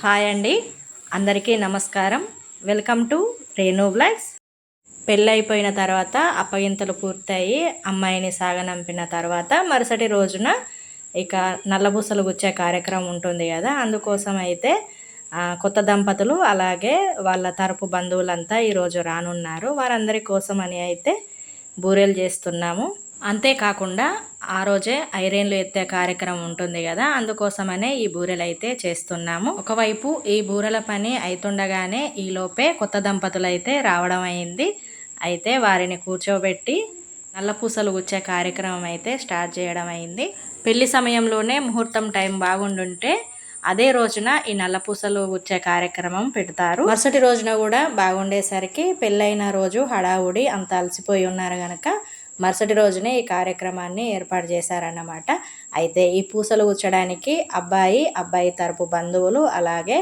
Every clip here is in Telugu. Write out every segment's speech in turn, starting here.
హాయ్ అండి, అందరికీ నమస్కారం. Welcome to Renu blogs. పెళ్ళైపోయిన తర్వాత అప్పగింతలు పూర్తయి అమ్మాయిని సాగనంపిన తర్వాత మరుసటి రోజున ఇక నల్లబూసలు గుచ్చే కార్యక్రమం ఉంటుంది కదా. అందుకోసం అయితే కొత్త దంపతులు అలాగే వాళ్ళ తరపు బంధువులంతా ఈరోజు రానున్నారు. వారందరి కోసం అని అయితే బూరెలు చేస్తున్నాము. అంతేకాకుండా ఆ రోజే ఐరేన్లు ఎత్తే కార్యక్రమం ఉంటుంది కదా, అందుకోసమనే ఈ బూరెలు అయితే చేస్తున్నాము. ఒకవైపు ఈ బూరెల పని అవుతుండగానే ఈలోపే కొత్త దంపతులు అయితే రావడం అయింది. అయితే వారిని కూర్చోబెట్టి నల్లపూసలు గుచ్చే కార్యక్రమం అయితే స్టార్ట్ చేయడం అయింది. పెళ్లి సమయంలోనే ముహూర్తం టైం బాగుండుంటే అదే రోజున ఈ నల్లపూసలు గుచ్చే కార్యక్రమం పెడతారు. మరుసటి రోజున కూడా బాగుండేసరికి పెళ్ళైన రోజు హడావుడి అంత అలసిపోయి ఉన్నారు కనుక మరుసటి రోజునే ఈ కార్యక్రమాన్ని ఏర్పాటు చేశారన్నమాట. అయితే ఈ పూసలు గుచ్చడానికి అబ్బాయి తరపు బంధువులు అలాగే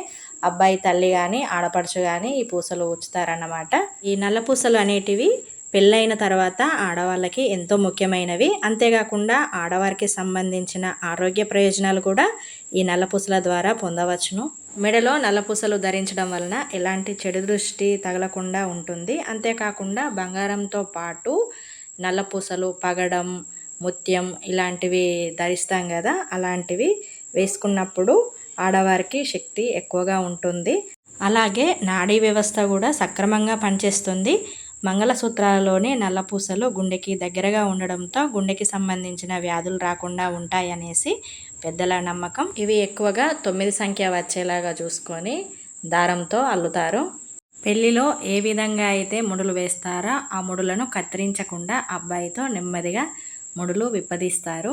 అబ్బాయి తల్లి కానీ ఆడపడుచు కానీ ఈ పూసలు గుచ్చుతారన్నమాట. ఈ నల్ల పూసలు అనేటివి పెళ్ళైన తర్వాత ఆడవాళ్ళకి ఎంతో ముఖ్యమైనవి. అంతేకాకుండా ఆడవారికి సంబంధించిన ఆరోగ్య ప్రయోజనాలు కూడా ఈ నల్లపూసల ద్వారా పొందవచ్చును. మెడలో నల్లపూసలు ధరించడం వలన ఎలాంటి చెడు దృష్టి తగలకుండా ఉంటుంది. అంతేకాకుండా బంగారంతో పాటు నల్లపూసలు, పగడం, ముత్యం ఇలాంటివి ధరిస్తాం కదా, అలాంటివి వేసుకున్నప్పుడు ఆడవారికి శక్తి ఎక్కువగా ఉంటుంది. అలాగే నాడీ వ్యవస్థ కూడా సక్రమంగా పనిచేస్తుంది. మంగళసూత్రాలలోని నల్లపూసలు గుండెకి దగ్గరగా ఉండడంతో గుండెకి సంబంధించిన వ్యాధులు రాకుండా ఉంటాయనేసి పెద్దల నమ్మకం. ఇవి ఎక్కువగా 9 సంఖ్య వచ్చేలాగా చూసుకొని దారంతో అల్లుతారు. పెళ్లిలో ఏ విధంగా అయితే ముడులు వేస్తారో ఆ ముడులను కత్తిరించకుండా అబ్బాయితో నెమ్మదిగా ముడులు విప్పదీస్తారు.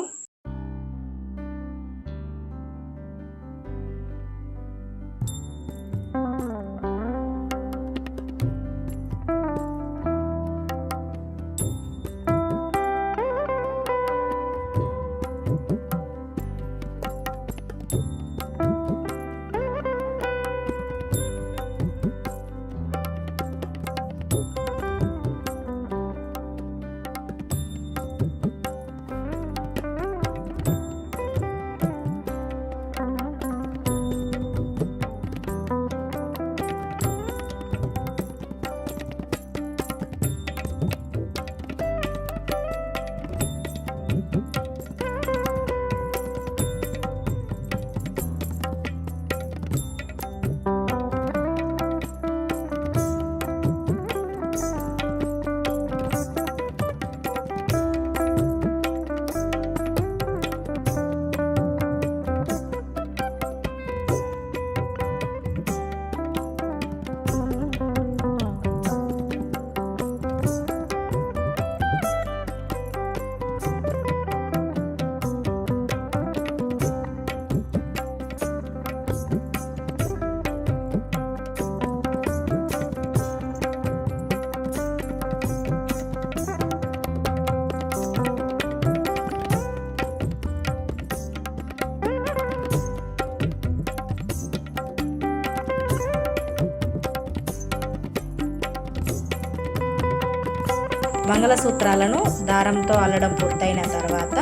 మంగళసూత్రాలను దారంతో అల్లడం పూర్తయిన తర్వాత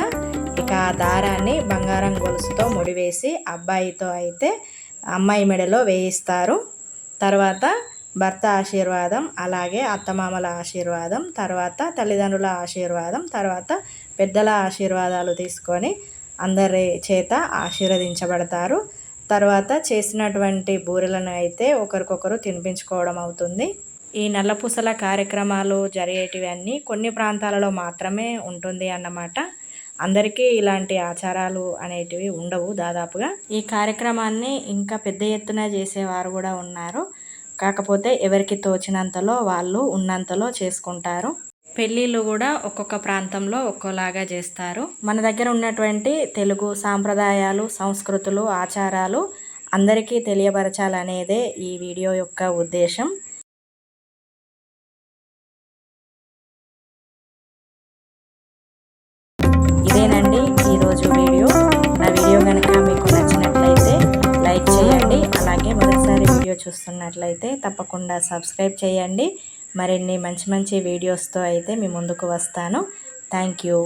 ఇక ఆ దారాన్ని బంగారం గొలుసుతో ముడివేసి అబ్బాయితో అయితే అమ్మాయి మెడలో వేయిస్తారు. తర్వాత భర్త ఆశీర్వాదం, అలాగే అత్తమామల ఆశీర్వాదం, తర్వాత తల్లిదండ్రుల ఆశీర్వాదం, తర్వాత పెద్దల ఆశీర్వాదాలు తీసుకొని అందరి చేత ఆశీర్వదించబడతారు. తర్వాత చేసినటువంటి బూరెలను అయితే ఒకరికొకరు తినిపించుకోవడం అవుతుంది. ఈ నల్లపూసల కార్యక్రమాలు జరిగేటివన్నీ కొన్ని ప్రాంతాలలో మాత్రమే ఉంటుంది అన్నమాట. అందరికీ ఇలాంటి ఆచారాలు అనేటివి ఉండవు దాదాపుగా. ఈ కార్యక్రమాన్ని ఇంకా పెద్ద ఎత్తున చేసేవారు కూడా ఉన్నారు. కాకపోతే ఎవరికి తోచినంతలో వాళ్ళు ఉన్నంతలో చేసుకుంటారు. పెళ్ళిళ్ళు కూడా ఒక్కొక్క ప్రాంతంలో ఒక్కోలాగా చేస్తారు. మన దగ్గర ఉన్నటువంటి తెలుగు సాంప్రదాయాలు, సంస్కృతులు, ఆచారాలు అందరికీ తెలియపరచాలనేదే ఈ వీడియో యొక్క ఉద్దేశం. ఇదేనండి ఈరోజు వీడియో. నా వీడియో కనుక మీకు నచ్చినట్లయితే లైక్ చేయండి. అలాగే మొదటిసారి వీడియో చూస్తున్నట్లయితే తప్పకుండా సబ్స్క్రైబ్ చేయండి. మరిన్ని మంచి మంచి వీడియోస్తో అయితే మీ ముందుకు వస్తాను. Thank you.